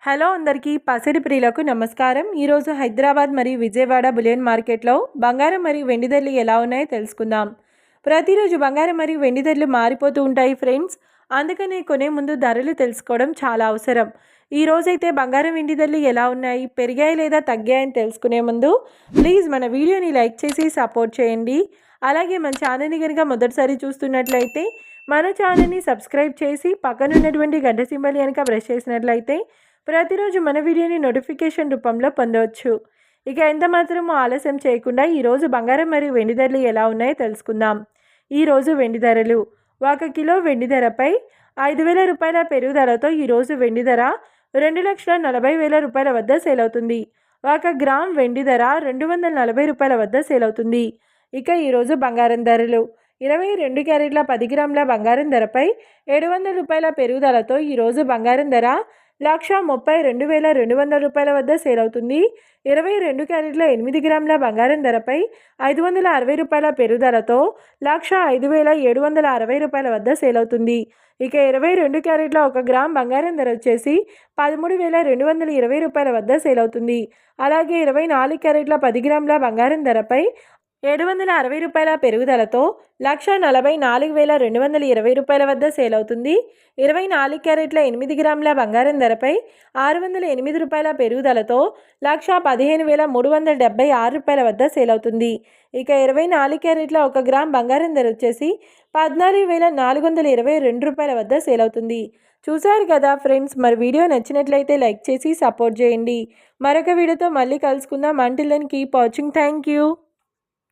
Hello అందరికీ పసిడి ప్రియులకు నమస్కారం. ఈరోజు హైదరాబాద్ మరియు విజయవాడ బులియన్ మార్కెట్లో బంగారం మరియు వెండి ధరలు ఎలా ఉన్నాయో తెలుసుకుందాం. ప్రతిరోజు బంగారం మరియు వెండి ధరలు మారిపోతూ ఉంటాయి ఫ్రెండ్స్. అందుకనే కొనే ముందు ధరలు తెలుసుకోవడం చాలా అవసరం. ఈ రోజైతే బంగారం వెండి ధరలు ఎలా ఉన్నాయి, పెరిగాయి లేదా తగ్గాయని తెలుసుకునే ముందు ప్లీజ్ మన వీడియోని లైక్ చేసి సపోర్ట్ చేయండి. అలాగే మన ఛానల్ని కనుక మొదటిసారి చూస్తున్నట్లయితే మన ఛానల్ని సబ్స్క్రైబ్ చేసి పక్కనున్నటువంటి గంట సింబల్ కనుక ప్రెస్ చేసినట్లయితే ప్రతిరోజు మన వీడియోని నోటిఫికేషన్ రూపంలో పొందవచ్చు. ఇక ఎంత మాత్రమూ ఆలస్యం చేయకుండా ఈరోజు బంగారం మరియు వెండి ధరలు ఎలా ఉన్నాయో తెలుసుకుందాం. ఈరోజు వెండి ధరలు: 1 కిలో వెండి ధరపై 5,000 రూపాయల పెరుగుదలతో ఈరోజు వెండి ధర 2,40,000 రూపాయల వద్ద సేల్ అవుతుంది. 1 గ్రామ్ వెండి ధర 240 రూపాయల వద్ద సేల్ అవుతుంది. ఇక ఈరోజు బంగారం ధరలు: 22 క్యారెట్ల 10 గ్రాముల బంగారం ధరపై 700 రూపాయల పెరుగుదలతో ఈరోజు బంగారం ధర 1,32,200 రూపాయల వద్ద సేల్ అవుతుంది. 22 క్యారెట్ల 8 గ్రాముల బంగారం ధరపై 560 రూపాయల పెరుగుదలతో 1,05,760 రూపాయల వద్ద సేల్ అవుతుంది. ఇక 22 క్యారెట్ల 1 గ్రామ్ బంగారం ధర వచ్చేసి 13,220 రూపాయల వద్ద సేల్ అవుతుంది. అలాగే 24 క్యారెట్ల 10 గ్రాముల బంగారం ధరపై 760 రూపాయల పెరుగుదలతో 1,44,220 రూపాయల వద్ద సేల్ అవుతుంది. 24 క్యారెట్ల 8 గ్రాముల బంగారం ధరపై 608 రూపాయల పెరుగుదలతో 1,15,376 రూపాయల వద్ద సేల్ అవుతుంది. ఇక 24 క్యారెట్ల 1 గ్రామ్ బంగారం ధర వచ్చేసి 14,422 రూపాయల వద్ద సేల్ అవుతుంది. చూశారు కదా ఫ్రెండ్స్, మరి వీడియో నచ్చినట్లయితే లైక్ చేసి సపోర్ట్ చేయండి. మరొక వీడియోతో మళ్ళీ కలుసుకుందాం. Until then keep watching. Thank you.